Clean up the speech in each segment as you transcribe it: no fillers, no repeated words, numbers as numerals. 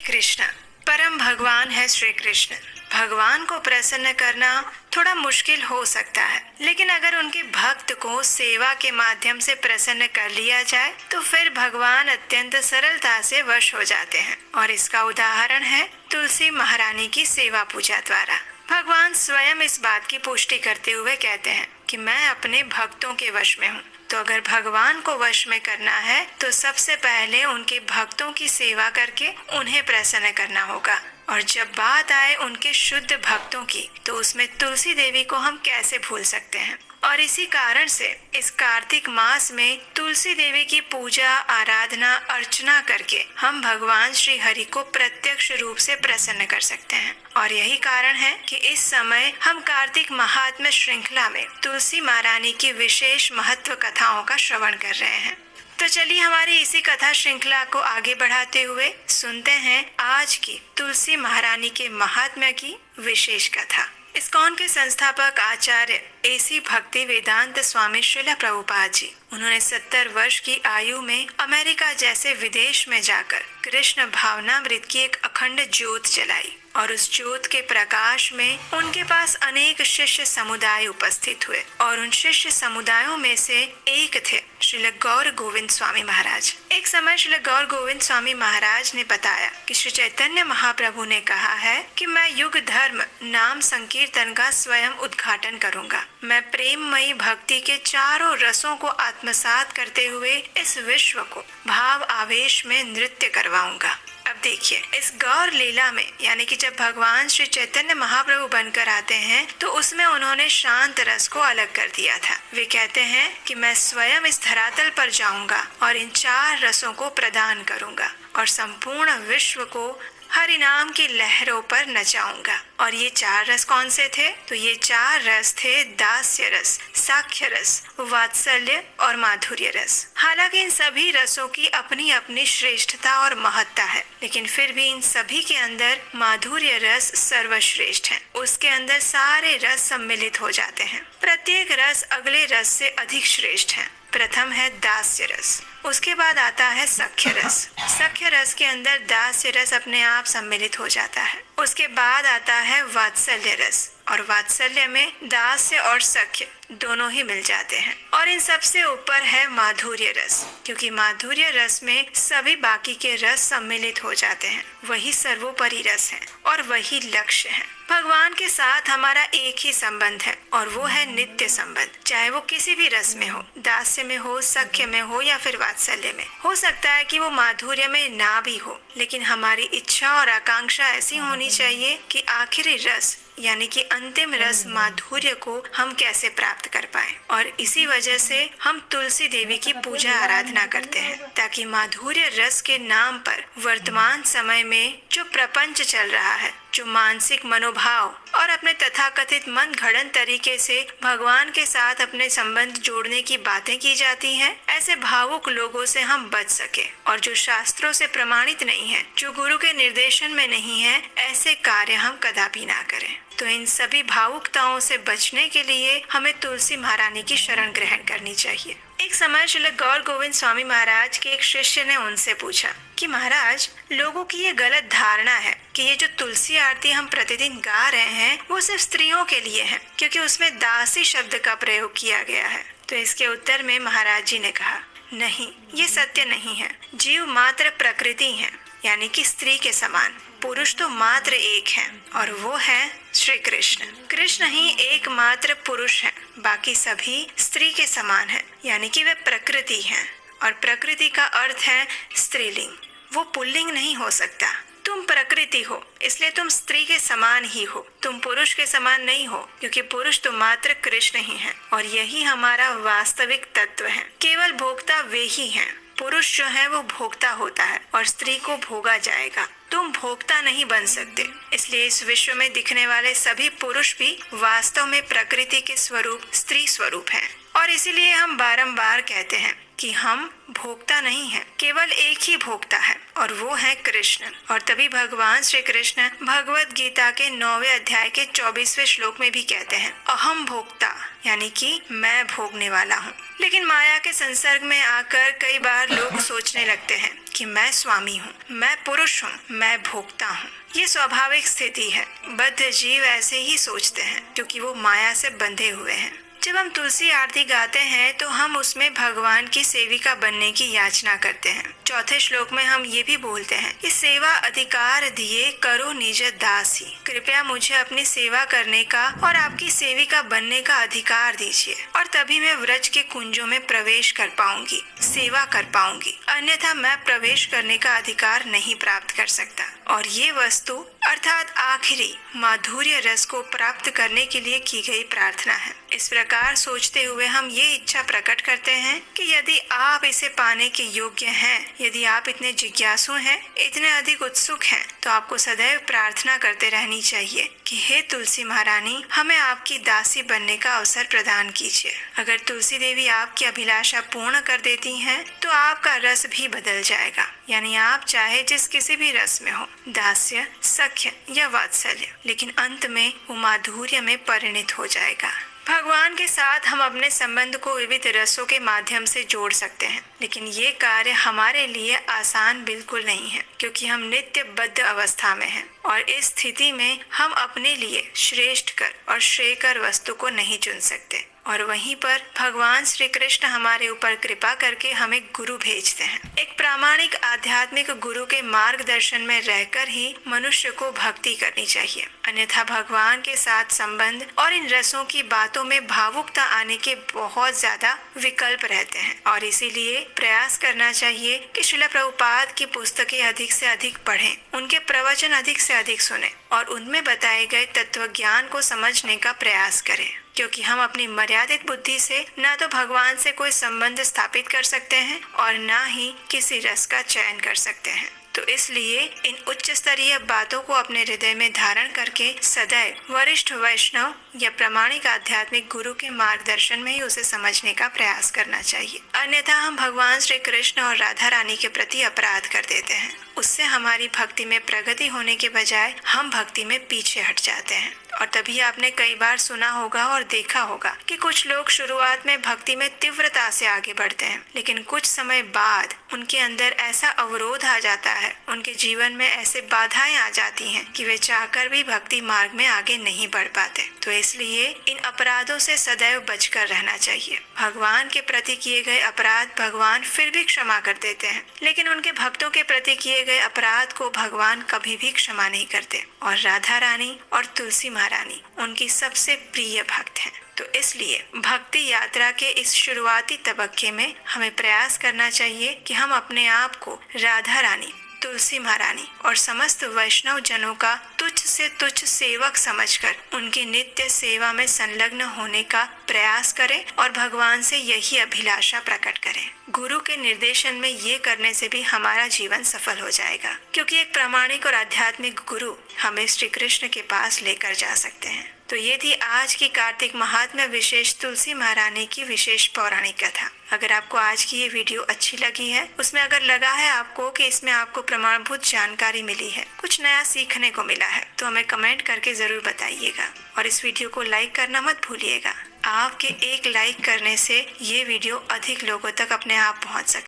कृष्ण परम भगवान है श्री कृष्ण। भगवान को प्रसन्न करना थोड़ा मुश्किल हो सकता है, लेकिन अगर उनके भक्त को सेवा के माध्यम से प्रसन्न कर लिया जाए तो फिर भगवान अत्यंत सरलता से वश हो जाते हैं। और इसका उदाहरण है तुलसी महारानी की सेवा पूजा द्वारा। भगवान स्वयं इस बात की पुष्टि करते हुए कहते हैं कि मैं अपने भक्तों के वश में हूँ। तो अगर भगवान को वश में करना है तो सबसे पहले उनके भक्तों की सेवा करके उन्हें प्रसन्न करना होगा। और जब बात आए उनके शुद्ध भक्तों की तो उसमें तुलसी देवी को हम कैसे भूल सकते हैं। और इसी कारण से इस कार्तिक मास में तुलसी देवी की पूजा आराधना अर्चना करके हम भगवान श्री हरि को प्रत्यक्ष रूप से प्रसन्न कर सकते हैं। और यही कारण है कि इस समय हम कार्तिक महात्म्य श्रृंखला में तुलसी महारानी की विशेष महत्व कथाओं का श्रवण कर रहे हैं। तो चलिए हमारी इसी कथा श्रृंखला को आगे बढ़ाते हुए सुनते हैं आज की तुलसी महारानी के महात्म्य की विशेष कथा। इस्कॉन के संस्थापक आचार्य एसी भक्ति वेदांत स्वामी श्रील प्रभुपाद जी, उन्होंने 70 वर्ष की आयु में अमेरिका जैसे विदेश में जाकर कृष्ण भावनामृत की एक अखंड ज्योत जलाई। और उस ज्योत के प्रकाश में उनके पास अनेक शिष्य समुदाय उपस्थित हुए। और उन शिष्य समुदायों में से एक थे श्रील गौर गोविंद स्वामी महाराज। एक समय श्रील गौर गोविंद स्वामी महाराज ने बताया कि श्री चैतन्य महाप्रभु ने कहा है कि मैं युग धर्म नाम संकीर्तन का स्वयं उद्घाटन करूंगा। मैं प्रेममयी भक्ति के चारों रसों को आत्मसात करते हुए इस विश्व को भाव आवेश में नृत्य करवाऊंगा। अब देखिए, इस गौर लीला में यानी कि जब भगवान श्री चैतन्य महाप्रभु बनकर आते हैं तो उसमें उन्होंने शांत रस को अलग कर दिया था। वे कहते हैं कि मैं स्वयं इस धरातल पर जाऊंगा और इन 4 रसों को प्रदान करूंगा और संपूर्ण विश्व को हरि नाम की लहरों पर नचाऊंगा। और ये 4 रस कौन से थे? तो ये 4 रस थे दास्य रस, साख्य रस, वात्सल्य और माधुर्य रस। हालांकि इन सभी रसों की अपनी अपनी श्रेष्ठता और महत्ता है, लेकिन फिर भी इन सभी के अंदर माधुर्य रस सर्वश्रेष्ठ है। उसके अंदर सारे रस सम्मिलित हो जाते हैं। प्रत्येक रस अगले रस से अधिक श्रेष्ठ है। प्रथम है दास्य रस, उसके बाद आता है सख्य रस। सख्य रस के अंदर दास्य रस अपने आप सम्मिलित हो जाता है। उसके बाद आता है वात्सल्य रस और वात्सल्य में दास्य और सख्य दोनों ही मिल जाते हैं। और इन सबसे ऊपर है माधुर्य रस, क्योंकि माधुर्य रस में सभी बाकी के रस सम्मिलित हो जाते हैं। वही सर्वोपरि रस है और वही लक्ष्य है। भगवान के साथ हमारा एक ही संबंध है और वो है नित्य संबंध, चाहे वो किसी भी रस में हो, दास्य में हो, सख्य में हो या फिर वात्सल्य में। हो सकता है कि वो माधुर्य में ना भी हो, लेकिन हमारी इच्छा और आकांक्षा ऐसी होनी चाहिए कि आखिरी रस यानी कि अंतिम रस माधुर्य को हम कैसे प्राप्त कर पाए। और इसी वजह से हम तुलसी देवी की पूजा आराधना करते हैं, ताकि माधुर्य रस के नाम पर वर्तमान समय में जो प्रपंच चल रहा है, जो मानसिक मनोभाव और अपने तथाकथित मन घड़न तरीके से भगवान के साथ अपने संबंध जोड़ने की बातें की जाती हैं, ऐसे भावुक लोगों से हम बच सके। और जो शास्त्रों से प्रमाणित नहीं है, जो गुरु के निर्देशन में नहीं है, ऐसे कार्य हम कदापि ना करें। तो इन सभी भावुकताओं से बचने के लिए हमें तुलसी महारानी की शरण ग्रहण करनी चाहिए। एक समय श्रील गौर गोविंद स्वामी महाराज के एक शिष्य ने उनसे पूछा कि महाराज, लोगों की ये गलत धारणा है कि ये जो तुलसी आरती हम प्रतिदिन गा रहे हैं वो सिर्फ स्त्रियों के लिए है, क्योंकि उसमें दासी शब्द का प्रयोग किया गया है। तो इसके उत्तर में महाराज जी ने कहा, नहीं, ये सत्य नहीं है। जीव मात्र प्रकृति है, यानी कि स्त्री के समान। पुरुष तो मात्र एक है और वो है श्री कृष्ण। कृष्ण ही एकमात्र पुरुष है, बाकी सभी स्त्री के समान है, यानी कि वे प्रकृति हैं। और प्रकृति का अर्थ है स्त्रीलिंग, वो पुल्लिंग नहीं हो सकता। तुम प्रकृति हो, इसलिए तुम स्त्री के समान ही हो, तुम पुरुष के समान नहीं हो, क्योंकि पुरुष तो मात्र कृष्ण ही है। और यही हमारा वास्तविक तत्व है। केवल भोक्ता वे ही हैं। पुरुष जो है वो भोक्ता होता है और स्त्री को भोगा जाएगा। तुम भोक्ता नहीं बन सकते। इसलिए इस विश्व में दिखने वाले सभी पुरुष भी वास्तव में प्रकृति के स्वरूप स्त्री स्वरूप हैं। और इसीलिए हम बारंबार कहते हैं कि हम भोक्ता नहीं हैं, केवल एक ही भोक्ता है और वो है कृष्ण। और तभी भगवान श्री कृष्ण भगवत गीता के 9वें अध्याय के 24वें श्लोक में भी कहते हैं, अहम भोक्ता, यानी कि मैं भोगने वाला हूँ। लेकिन माया के संसर्ग में आकर कई बार लोग सोचने लगते हैं कि मैं स्वामी हूँ, मैं पुरुष हूँ, मैं भोक्ता हूँ। ये स्वाभाविक स्थिति है, बद्ध जीव ऐसे ही सोचते हैं क्योंकि वो माया से बंधे हुए हैं। जब हम तुलसी आरती गाते हैं तो हम उसमें भगवान की सेविका बनने की याचना करते हैं। चौथे श्लोक में हम ये भी बोलते हैं कि सेवा अधिकार दिए करो निज दासी, कृपया मुझे अपनी सेवा करने का और आपकी सेविका बनने का अधिकार दीजिए और तभी मैं व्रज के कुंजों में प्रवेश कर पाऊंगी, सेवा कर पाऊंगी, अन्यथा मैं प्रवेश करने का अधिकार नहीं प्राप्त कर सकता। और ये वस्तु अर्थात आखिरी माधुर्य रस को प्राप्त करने के लिए की गई प्रार्थना है। इस प्रकार सोचते हुए हम ये इच्छा प्रकट करते हैं कि यदि आप इसे पाने के योग्य हैं, यदि आप इतने जिज्ञासु हैं, इतने अधिक उत्सुक हैं, तो आपको सदैव प्रार्थना करते रहनी चाहिए कि हे तुलसी महारानी, हमें आपकी दासी बनने का अवसर प्रदान कीजिए। अगर तुलसी देवी आपकी अभिलाषा पूर्ण कर देती हैं, तो आपका रस भी बदल जाएगा, यानी आप चाहे जिस किसी भी रस में हो, दास्य, सख्य या वात्सल्य, लेकिन अंत में वो माधुर्य में परिणित हो जाएगा। भगवान के साथ हम अपने संबंध को विविध रसों के माध्यम से जोड़ सकते हैं, लेकिन ये कार्य हमारे लिए आसान बिल्कुल नहीं है क्योंकि हम नित्य बद्ध अवस्था में हैं और इस स्थिति में हम अपने लिए श्रेष्ठ कर और श्रेयकर वस्तु को नहीं चुन सकते। और वहीं पर भगवान श्री कृष्ण हमारे ऊपर कृपा करके हमें गुरु भेजते हैं। एक प्रामाणिक आध्यात्मिक गुरु के मार्गदर्शन में रहकर ही मनुष्य को भक्ति करनी चाहिए, अन्यथा भगवान के साथ संबंध और इन रसों की बातों में भावुकता आने के बहुत ज्यादा विकल्प रहते हैं। और इसीलिए प्रयास करना चाहिए कि श्रील प्रभुपाद की पुस्तकें अधिक से अधिक पढ़ें, उनके प्रवचन अधिक से अधिक सुने और उनमें बताए गए तत्व ज्ञान को समझने का प्रयास करें, क्योंकि हम अपनी मर्यादित बुद्धि से न तो भगवान से कोई संबंध स्थापित कर सकते हैं और न ही किसी रस का चयन कर सकते हैं। तो इसलिए इन उच्च स्तरीय बातों को अपने हृदय में धारण करके सदैव वरिष्ठ वैष्णव या प्रामाणिक आध्यात्मिक गुरु के मार्गदर्शन में ही उसे समझने का प्रयास करना चाहिए। अन्यथा हम भगवान श्री कृष्ण और राधा रानी के प्रति अपराध कर देते हैं। उससे हमारी भक्ति में प्रगति होने के बजाय हम भक्ति में पीछे हट जाते हैं। और तभी आपने कई बार सुना होगा और देखा होगा कि कुछ लोग शुरुआत में भक्ति में तीव्रता से आगे बढ़ते हैं, लेकिन कुछ समय बाद उनके अंदर ऐसा अवरोध आ जाता है, उनके जीवन में ऐसे बाधाएं आ जाती हैं कि वे चाहकर भी भक्ति मार्ग में आगे नहीं बढ़ पाते। तो इसलिए इन अपराधों से सदैव बचकर रहना चाहिए। भगवान के प्रति किए गए अपराध भगवान फिर भी क्षमा कर देते हैं, लेकिन उनके भक्तों के प्रति किए गए अपराध को भगवान कभी भी क्षमा नहीं करते। और राधा रानी और तुलसी महारानी उनकी सबसे प्रिय भक्त हैं। तो इसलिए भक्ति यात्रा के इस शुरुआती तबक्के में हमें प्रयास करना चाहिए कि हम अपने आप को राधा रानी, तुलसी महारानी और समस्त वैष्णव जनों का तुच्छ से तुच्छ सेवक समझकर उनकी नित्य सेवा में संलग्न होने का प्रयास करें और भगवान से यही अभिलाषा प्रकट करें। गुरु के निर्देशन में ये करने से भी हमारा जीवन सफल हो जाएगा, क्योंकि एक प्रामाणिक और आध्यात्मिक गुरु हमें श्री कृष्ण के पास लेकर जा सकते हैं। तो ये थी आज की कार्तिक महात्म्य विशेष तुलसी महारानी की विशेष पौराणिक कथा। अगर आपको आज की ये वीडियो अच्छी लगी है, उसमें अगर लगा है आपको कि इसमें आपको प्रमाणभूत जानकारी मिली है, कुछ नया सीखने को मिला है, तो हमें कमेंट करके जरूर बताइएगा और इस वीडियो को लाइक करना मत भूलिएगा। आपके एक लाइक करने से ये वीडियो अधिक लोगों तक अपने आप पहुंच सकता है।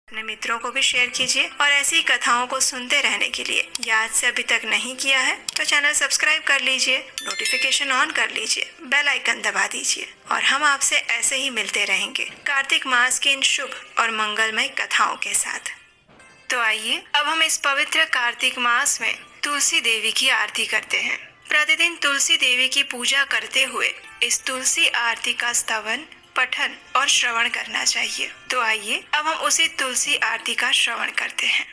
अपने मित्रों को भी शेयर कीजिए और ऐसी कथाओं को सुनते रहने के लिए याद से अभी तक नहीं किया है तो चैनल सब्सक्राइब कर लीजिए, नोटिफिकेशन ऑन कर लीजिए, बेल आइकन दबा दीजिए और हम आपसे ऐसे ही मिलते रहेंगे कार्तिक मास की इन शुभ और मंगलमय कथाओं के साथ। तो आइए अब हम इस पवित्र कार्तिक मास में तुलसी देवी की आरती करते हैं। प्रतिदिन तुलसी देवी की पूजा करते हुए इस तुलसी आरती का स्तवन, पठन और श्रवण करना चाहिए। तो आइए अब हम उसी तुलसी आरती का श्रवण करते हैं।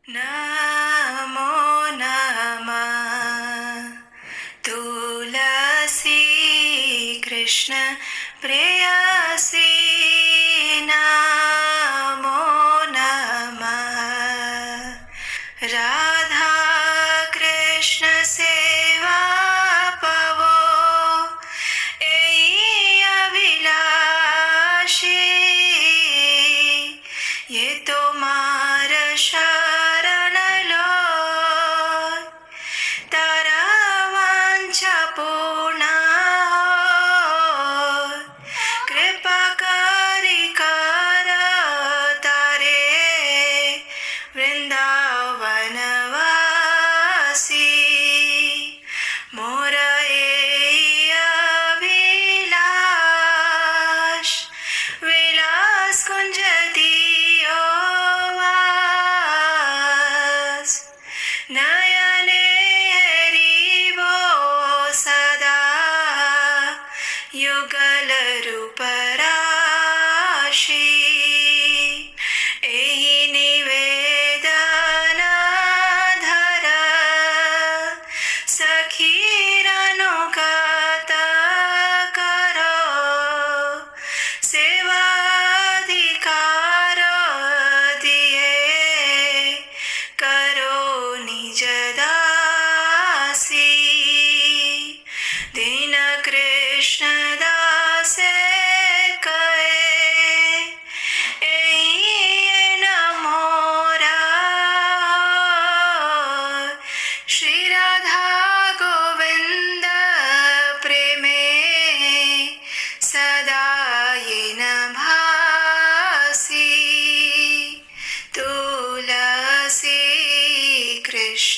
नमो नमः तुलसी कृष्ण प्रेयसी, नमो नमः राधा कृष्ण सेवा पवो, एई अभिलाषी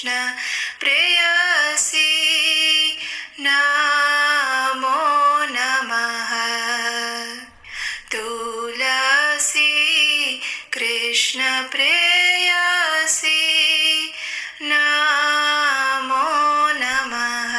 कृष्ण प्रेयसी नमो नमः। तुलसी कृष्ण प्रेयसी नमो नमः।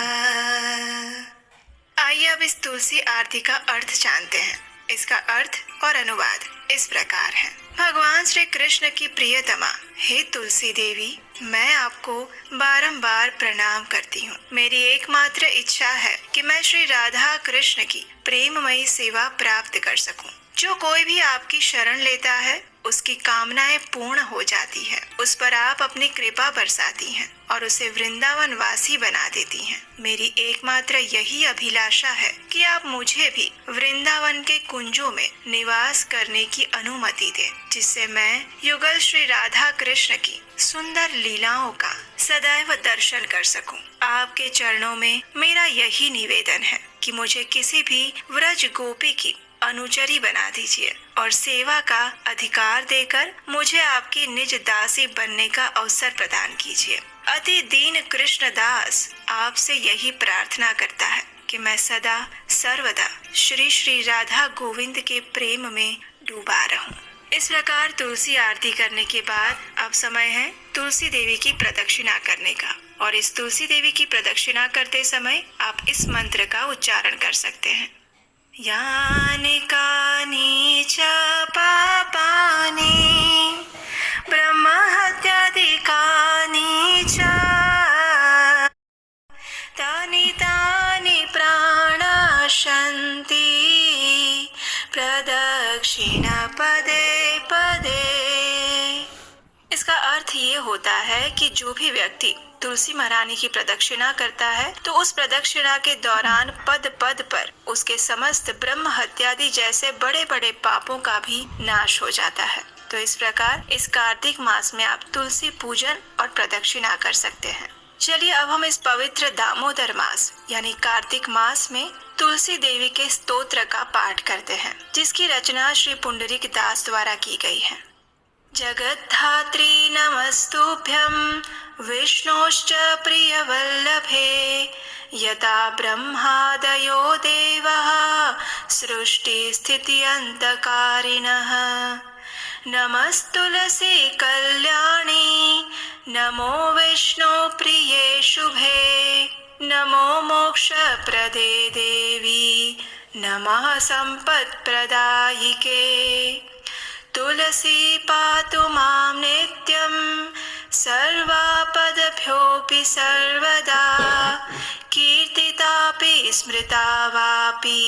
आइए अब इस तुलसी आरती का अर्थ जानते हैं। इसका अर्थ और अनुवाद इस प्रकार है। भगवान श्री कृष्ण की प्रियतमा हे तुलसी देवी, मैं आपको बारंबार प्रणाम करती हूँ। मेरी एकमात्र इच्छा है कि मैं श्री राधा कृष्ण की प्रेममयी सेवा प्राप्त कर सकूं। जो कोई भी आपकी शरण लेता है उसकी कामनाएं पूर्ण हो जाती है। उस पर आप अपनी कृपा बरसाती हैं और उसे वृंदावन वासी बना देती हैं। मेरी एकमात्र यही अभिलाषा है कि आप मुझे भी वृंदावन के कुंजों में निवास करने की अनुमति दें, जिससे मैं युगल श्री राधा कृष्ण की सुंदर लीलाओं का सदैव दर्शन कर सकूं। आपके चरणों में मेरा यही निवेदन है कि मुझे किसी भी व्रज गोपी की अनुचरी बना दीजिए और सेवा का अधिकार देकर मुझे आपकी निज दासी बनने का अवसर प्रदान कीजिए। अति दीन कृष्ण दास आपसे यही प्रार्थना करता है कि मैं सदा सर्वदा श्री श्री राधा गोविंद के प्रेम में डूबा रहूं। इस प्रकार तुलसी आरती करने के बाद अब समय है तुलसी देवी की प्रदक्षिणा करने का। और इस तुलसी देवी की प्रदक्षिणा करते समय आप इस मंत्र का उच्चारण कर सकते हैं। यानि कानि च पापानि ब्रह्महत्यादिकानि च तानि तानि प्राणशन्ति प्रदक्षिण पदे पदे। इसका अर्थ ये होता है कि जो भी व्यक्ति तुलसी महारानी की प्रदक्षिणा करता है तो उस प्रदक्षिणा के दौरान पद पद पर उसके समस्त ब्रह्म हत्यादि जैसे बड़े बड़े पापों का भी नाश हो जाता है। तो इस प्रकार इस कार्तिक मास में आप तुलसी पूजन और प्रदक्षिणा कर सकते हैं। चलिए अब हम इस पवित्र दामोदर मास यानी कार्तिक मास में तुलसी देवी के स्तोत्र का पाठ करते हैं, जिसकी रचना श्री पुंडरीक दास द्वारा की गई है। जगद्धात्री नमस्तुभ्यं विष्णोश्च प्रियवल्लभे यथा ब्रह्मादयो देवः सृष्टिस्थित्यन्तकारिणः। नमस्तुलसी कल्याणी नमो विष्णु प्रिये शुभे नमो मोक्षप्रदे देवी नमः सम्पत्प्रदायिके। तुलसी पातु मां नित्यं सर्वापदभ्योऽपि सर्वदा कीर्तितापि स्मृता वापि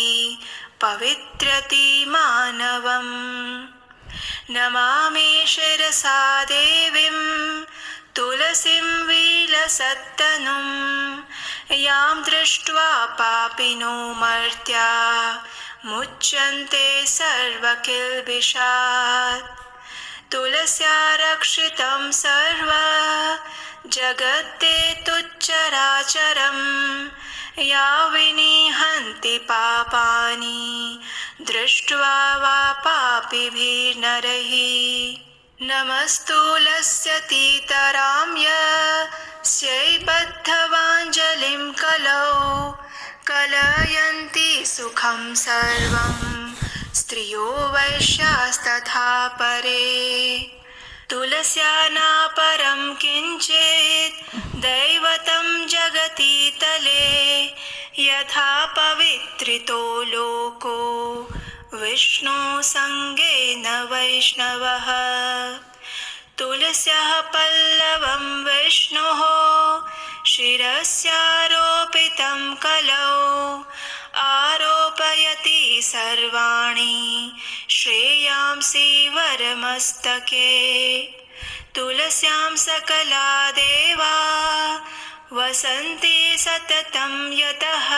पवित्रति मानवम्। नमामि शिरसा देवीं तुलसीं विलसत्तनुं यां दृष्ट्वा पापिनो मर्त्या मुच्यन्ते सर्वकिल्बिषात्। तुलस्या रक्षितं सर्व जगत्ते तुच्चराचरं या विनिहन्ति पापानि दृष्ट्वा वा पापिभिर्नरैः। नमस्तुलस्य तीतराम्यस्यै बद्धवाञ्जलिं कलौ कलयन्ति सुखं सर्वं स्त्रियो वैश्यास्तथा परे। तुलस्या नापरं किञ्चित् दैवतं जगति तले यथा पवित्रितो लोको विष्णु संगेन वैष्णवः। तुलस्याः पल्लवं विष्णोः शिरस्यारोपितं कलौ आरोपयति सर्वाणि श्रेयांसि वरमस्तके। तुलस्यां सकला देवा वसन्ति सततं यतः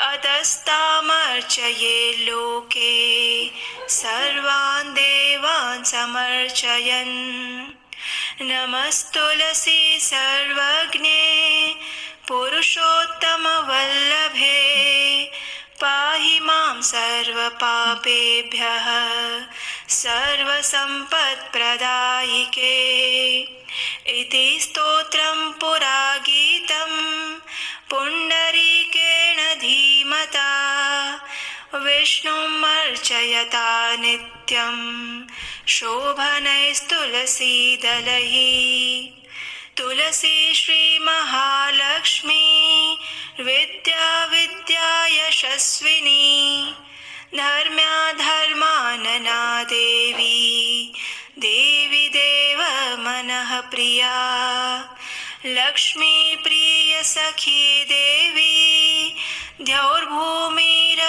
अतस्तामर्चये लोके सर्वान् देवान् समर्चयन्। नमस्तुलसी सर्वज्ञे पुरुषोत्तमवल्लभे पाहि मां सर्वपापेभ्यः सर्वसम्पत्प्रदायिके। इति स्तोत्रं पुरा गीतं पुण्डरीकेण धीमता विष्णुमर्चयता नित्यं शोभनैस्तुलसीदलैः। तुलसी श्री महालक्ष्मी विद्या विद्या यशस्विनी धर्म्या धर्मानना देवी देवी देव मनः प्रिया लक्ष्मी प्रिय सखी देवी द्यौर्भूमिरचला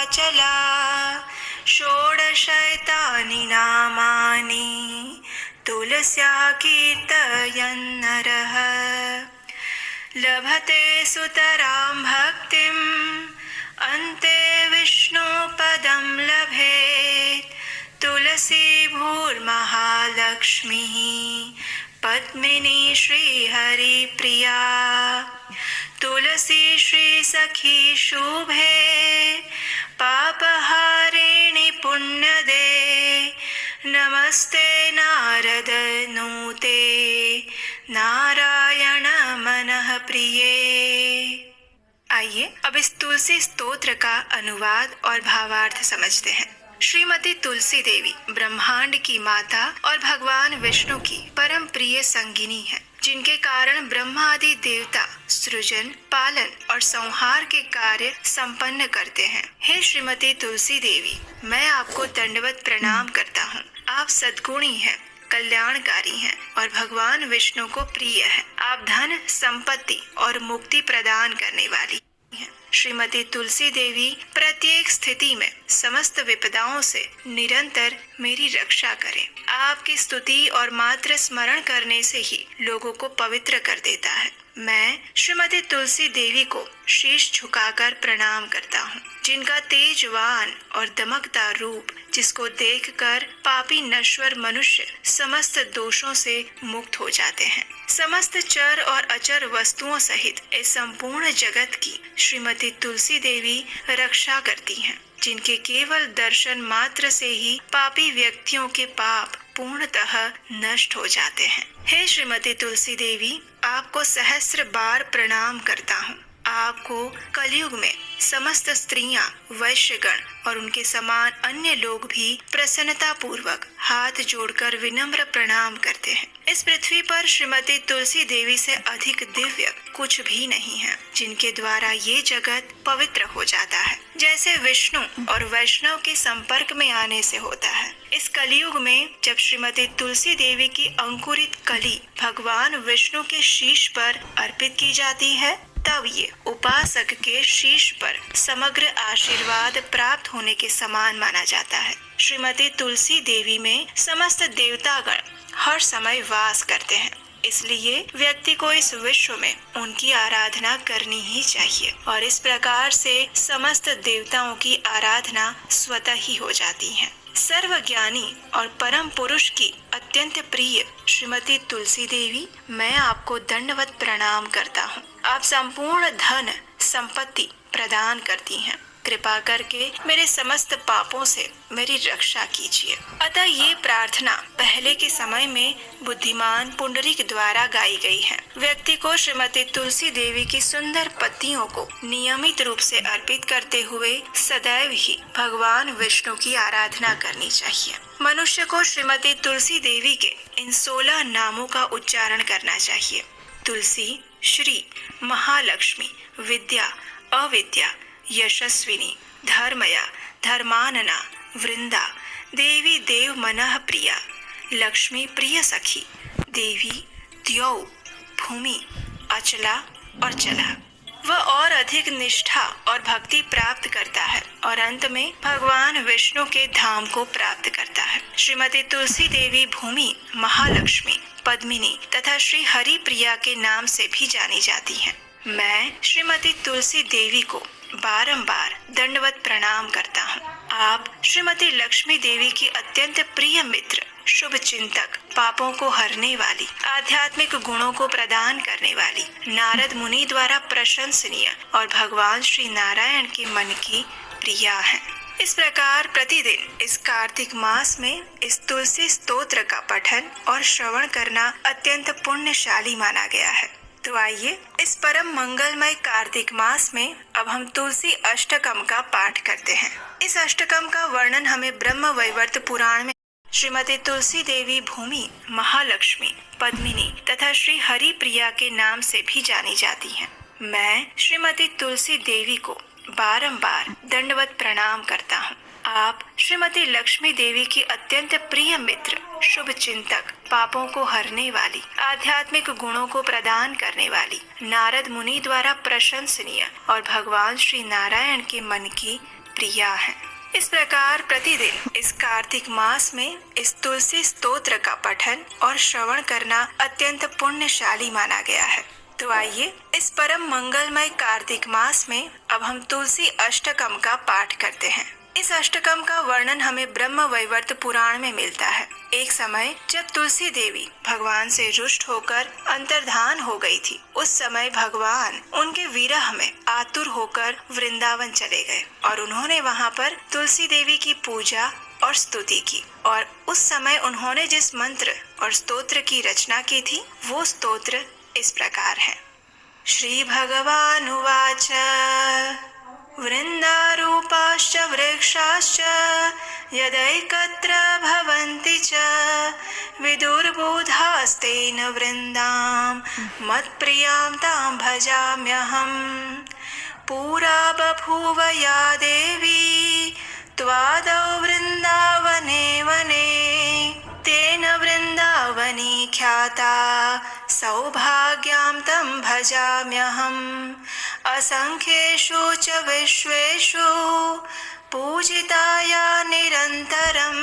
चला षोडशैतानि नामानि तुलस्या कीर्तयन् नरः लभते सुतरां भक्तिम् अन्ते विष्णुपदं लभेत्। तुलसी भूर्महालक्ष्मीः पद्मिनी श्रीहरिप्रिया तुलसी श्री सखी शुभे पापहारिणि पुण्यदे नमस्ते नारद नूते नारायण मनः प्रिये। आइए अब इस तुलसी स्तोत्र का अनुवाद और भावार्थ समझते हैं। श्रीमती तुलसी देवी ब्रह्मांड की माता और भगवान विष्णु की परम प्रिय संगिनी है, जिनके कारण ब्रह्मा आदि देवता सृजन, पालन और संहार के कार्य संपन्न करते हैं। हे श्रीमती तुलसी देवी, मैं आपको दंडवत प्रणाम करता हूँ। आप सद्गुणी हैं, कल्याणकारी हैं और भगवान विष्णु को प्रिय है। आप धन, संपत्ति और मुक्ति प्रदान करने वाली हैं। श्रीमती तुलसी देवी प्रत्येक स्थिति में समस्त विपदाओं से निरंतर मेरी रक्षा करें। आपकी स्तुति और मात्र स्मरण करने से ही लोगों को पवित्र कर देता है। मैं श्रीमती तुलसी देवी को शीश झुकाकर प्रणाम करता हूँ, जिनका तेजवान और दमकदार रूप, जिसको देखकर पापी नश्वर मनुष्य समस्त दोषों से मुक्त हो जाते हैं। समस्त चर और अचर वस्तुओं सहित इस संपूर्ण जगत की श्रीमती तुलसी देवी रक्षा करती हैं, जिनके केवल दर्शन मात्र से ही पापी व्यक्तियों के पाप पूर्णतः नष्ट हो जाते हैं। हे श्रीमती तुलसी देवी, आपको सहस्र बार प्रणाम करता हूँ। आपको कलयुग में समस्त स्त्रियां, वैश्यगण और उनके समान अन्य लोग भी प्रसन्नता पूर्वक हाथ जोड़कर विनम्र प्रणाम करते हैं। इस पृथ्वी पर श्रीमती तुलसी देवी से अधिक दिव्य कुछ भी नहीं है, जिनके द्वारा ये जगत पवित्र हो जाता है, जैसे विष्णु और वैष्णव के संपर्क में आने से होता है। इस कलयुग में जब श्रीमती तुलसी देवी की अंकुरित कली भगवान विष्णु के शीश पर अर्पित की जाती है, तब ये उपासक के शीश पर समग्र आशीर्वाद प्राप्त होने के समान माना जाता है। श्रीमती तुलसी देवी में समस्त देवतागण हर समय वास करते हैं, इसलिए व्यक्ति को इस विश्व में उनकी आराधना करनी ही चाहिए और इस प्रकार से समस्त देवताओं की आराधना स्वतः ही हो जाती है। सर्वज्ञानी और परम पुरुष की अत्यंत प्रिय श्रीमती तुलसी देवी, मैं आपको दंडवत प्रणाम करता हूँ। आप संपूर्ण धन संपत्ति प्रदान करती हैं। कृपा करके मेरे समस्त पापों से मेरी रक्षा कीजिए। अतः ये प्रार्थना पहले के समय में बुद्धिमान पुंडरीक द्वारा गाई गई है। व्यक्ति को श्रीमती तुलसी देवी की सुंदर पत्तियों को नियमित रूप से अर्पित करते हुए सदैव ही भगवान विष्णु की आराधना करनी चाहिए। मनुष्य को श्रीमती तुलसी देवी के इन 16 नामों का उच्चारण करना चाहिए। तुलसी, श्री, महालक्ष्मी, विद्या, अविद्या, यशस्विनी, धर्मया, धर्मानना, वृंदा, देवी देव मनः प्रिया, लक्ष्मी प्रिय सखी, देवी द्यौ, भूमि, अचला और चला। वह और अधिक निष्ठा और भक्ति प्राप्त करता है और अंत में भगवान विष्णु के धाम को प्राप्त करता है। श्रीमती तुलसी देवी भूमि, महालक्ष्मी, पद्मिनी तथा श्री हरि प्रिया के नाम से भी जानी जाती हैं। मैं श्रीमती तुलसी देवी को बारंबार दंडवत प्रणाम करता हूँ। आप श्रीमती लक्ष्मी देवी की अत्यंत प्रिय मित्र, शुभ चिंतक, पापों को हरने वाली, आध्यात्मिक गुणों को प्रदान करने वाली, नारद मुनि द्वारा प्रशंसनीय और भगवान श्री नारायण के मन की प्रिया हैं। इस प्रकार प्रतिदिन इस कार्तिक मास में इस तुलसी स्तोत्र का पठन और श्रवण करना अत्यंत पुण्यशाली माना गया है। तो आइए इस परम मंगलमय कार्तिक मास में अब हम तुलसी अष्टकम का पाठ करते हैं। इस अष्टकम का वर्णन हमें ब्रह्म वैवर्त पुराण में श्रीमती तुलसी देवी भूमि, महालक्ष्मी, पद्मिनी तथा श्री हरि प्रिया के नाम से भी जानी जाती हैं। मैं श्रीमती तुलसी देवी को बारंबार दंडवत प्रणाम करता हूँ। आप श्रीमती लक्ष्मी देवी की अत्यंत प्रिय मित्र, शुभ चिंतक, पापों को हरने वाली, आध्यात्मिक गुणों को प्रदान करने वाली, नारद मुनि द्वारा प्रशंसनीय और भगवान श्री नारायण के मन की प्रिया हैं। इस प्रकार प्रतिदिन इस कार्तिक मास में इस तुलसी स्तोत्र का पठन और श्रवण करना अत्यंत पुण्यशाली माना गया है। तो आइए इस परम मंगलमय कार्तिक मास में अब हम तुलसी अष्टकम का पाठ करते हैं। इस अष्टकम का वर्णन हमें ब्रह्म वैवर्त पुराण में मिलता है। एक समय जब तुलसी देवी भगवान से रुष्ट होकर अंतर्धान हो गई थी, उस समय भगवान उनके विरह में आतुर होकर वृंदावन चले गए और उन्होंने वहाँ पर तुलसी देवी की पूजा और स्तुति की। और उस समय उन्होंने जिस मंत्र और स्तोत्र की रचना की थी वो स्तोत्र इस प्रकार है। श्री भगवानुवाच वृन्दारूपाश्च वृक्षाश्च यदैकत्र भवन्ति च विदुर्बुधास्तेन वृन्दां मत्प्रियां तां भजाम्यहम्। पुरा बभूव या देवी त्वादौ वृन्दावने वने तेन वृन्दावनी ख्याता सौभाग्यां तं भजाम्यहम्। असंख्येषु च विश्वेषु पूजिताया निरन्तरं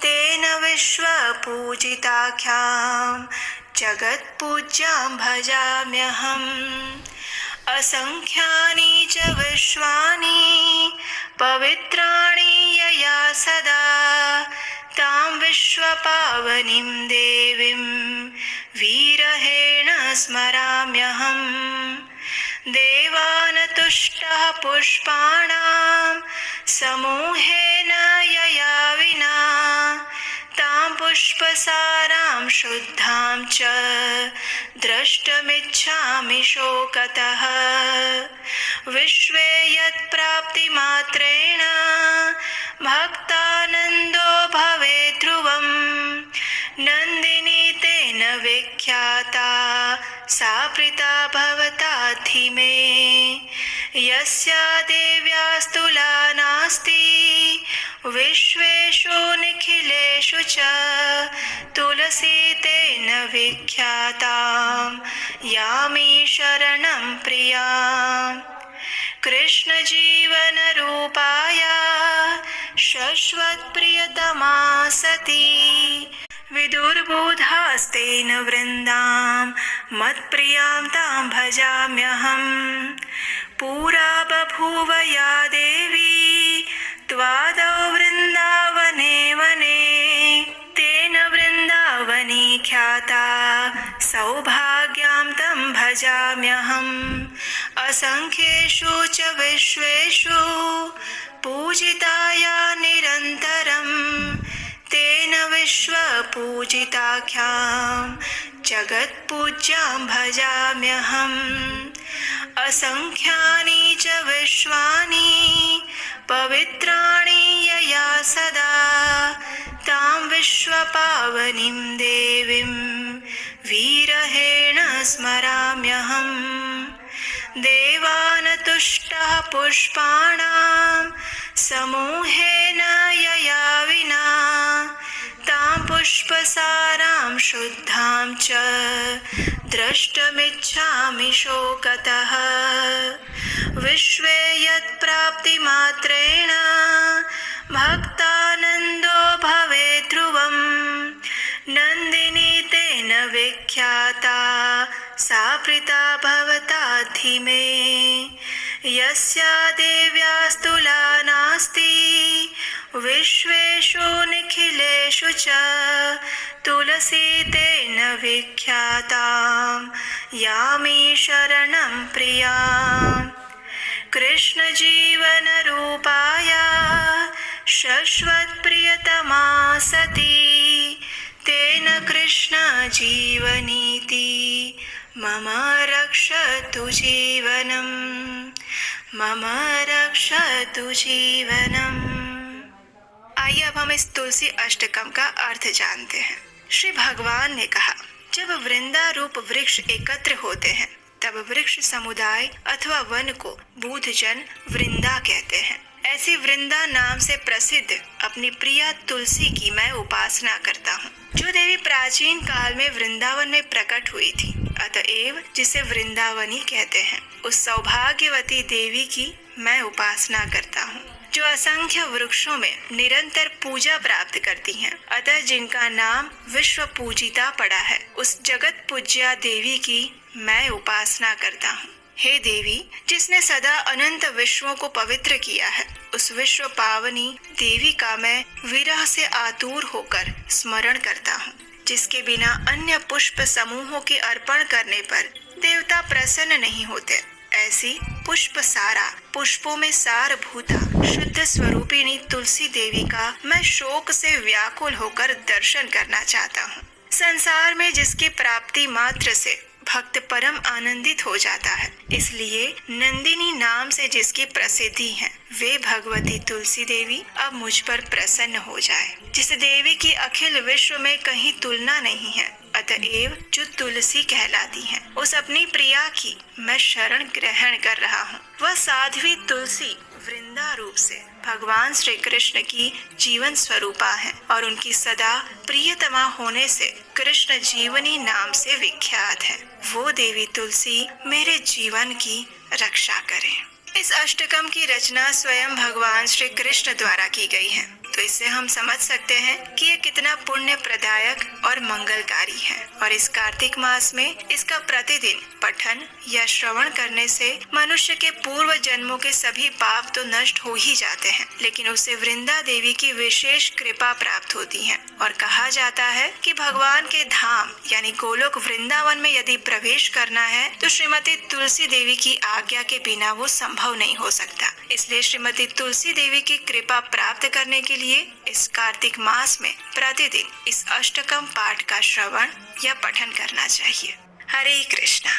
तेन विश्वपूजिताख्यां जगत्पूज्यां भजाम्यहम्। असंख्यानि च विश्वानि पवित्राणि यया सदा तां विश्वपावनीं देवीं वीरहेण स्मराम्यहम्। देवानतुष्टः पुष्पाणां समूहेन यया विना तां पुष्पसारां शुद्धां च द्रष्टुमिच्छामि शोकतः। विश्वे यत्प्राप्तिमात्रेण भक्तानन्दो भवेत् ध्रुवम्। नन्दिनी तेन विख्याता सा प्रीता भवता धीमे। यस्या देव्यास्तुला नास्ति विश्वेषु निखिलेषु च तुलसी तेन विख्यातां यामि शरणं प्रियाम्। कृष्ण जीवन रूपाया शश्वत्प्रियतमा सती विदुर्बुधास्तेन वृन्दां मत्प्रियां तां भजाम्यहम्। पुरा बभूव या देवी त्वादौ वृन्दावने वने तेन वृन्दावनी ख्याता सौभाग्यां तं भजाम्यहम्। असंख्येषु च विश्वेषु पूजिताया निरन्तरं तेन विश्वपूजिताख्यां जगत्पूज्यां भजाम्यहम्। असंख्यानि च विश्वानि पवित्राणि यया सदा तां विश्वपावनीं देवीं वीरहेण स्मराम्यहम्। देवानतुष्टः पुष्पाणां समूहेन यया विना तां पुष्पसारां शुद्धां च द्रष्टुमिच्छामि शोकतः। विश्वे यत्प्राप्तिमात्रेण भक्तानन्दो भवेत् ध्रुवम्। नन्दिनी तेन विख्याता सा प्रीता भवता धीमे। यस्या देव्यास्तुला नास्ति विश्वेषु निखिलेषु च तुलसी तेन विख्यातां यामि शरणं प्रियाम्। कृष्ण जीवन रूपाया शाश्वत प्रियतमा सती तेन कृष्ण जीवनीति मम रक्षतु जीवनम मम रक्षतु जीवनम। आइए अब हम इस तुलसी अष्टकम का अर्थ जानते हैं। श्री भगवान ने कहा, जब वृंदा रूप वृक्ष एकत्र होते हैं तब वृक्ष समुदाय अथवा वन को बुद्धजन वृंदा कहते हैं। ऐसी वृंदा नाम से प्रसिद्ध अपनी प्रिया तुलसी की मैं उपासना करता हूँ, जो देवी प्राचीन काल में वृंदावन में प्रकट हुई थी, अतएव जिसे वृंदावनी कहते हैं। उस सौभाग्यवती देवी की मैं उपासना करता हूँ, जो असंख्य वृक्षों में निरंतर पूजा प्राप्त करती हैं। अतः जिनका नाम विश्व पूजिता पड़ा है, उस जगत पूज्या देवी की मैं उपासना करता हूँ। हे देवी, जिसने सदा अनंत विश्वों को पवित्र किया है, उस विश्व पावनी देवी का मैं विरह से आतुर होकर स्मरण करता हूँ, जिसके बिना अन्य पुष्प समूहों के अर्पण करने पर देवता प्रसन्न नहीं होते। ऐसी पुष्प सारा, पुष्पों में सार भूता शुद्ध स्वरूपिणी तुलसी देवी का मैं शोक से व्याकुल होकर दर्शन करना चाहता हूँ। संसार में जिसकी प्राप्ति मात्र से भक्त परम आनंदित हो जाता है, इसलिए नंदिनी नाम से जिसकी प्रसिद्धि है, वे भगवती तुलसी देवी अब मुझ पर प्रसन्न हो जाए। जिस देवी की अखिल विश्व में कहीं तुलना नहीं है, अतएव जो तुलसी कहलाती है, उस अपनी प्रिया की मैं शरण ग्रहण कर रहा हूँ। वह साध्वी तुलसी वृंदा रूप से भगवान श्री कृष्ण की जीवन स्वरूपा है और उनकी सदा प्रियतमा होने से कृष्ण जीवनी नाम से विख्यात है। वो देवी तुलसी मेरे जीवन की रक्षा करे। इस अष्टकम की रचना स्वयं भगवान श्री कृष्ण द्वारा की गई है, तो इससे हम समझ सकते हैं कि ये कितना पुण्य प्रदायक और मंगलकारी है। और इस कार्तिक मास में इसका प्रतिदिन पठन या श्रवण करने से मनुष्य के पूर्व जन्मों के सभी पाप तो नष्ट हो ही जाते हैं, लेकिन उसे वृंदा देवी की विशेष कृपा प्राप्त होती है। और कहा जाता है कि भगवान के धाम यानी गोलोक वृंदावन में यदि प्रवेश करना है तो श्रीमती तुलसी देवी की आज्ञा के बिना वो संभव नहीं हो सकता। इसलिए श्रीमती तुलसी देवी की कृपा प्राप्त करने के लिए इस कार्तिक मास में प्रतिदिन इस अष्टकम पाठ का श्रवण या पठन करना चाहिए। हरे कृष्णा।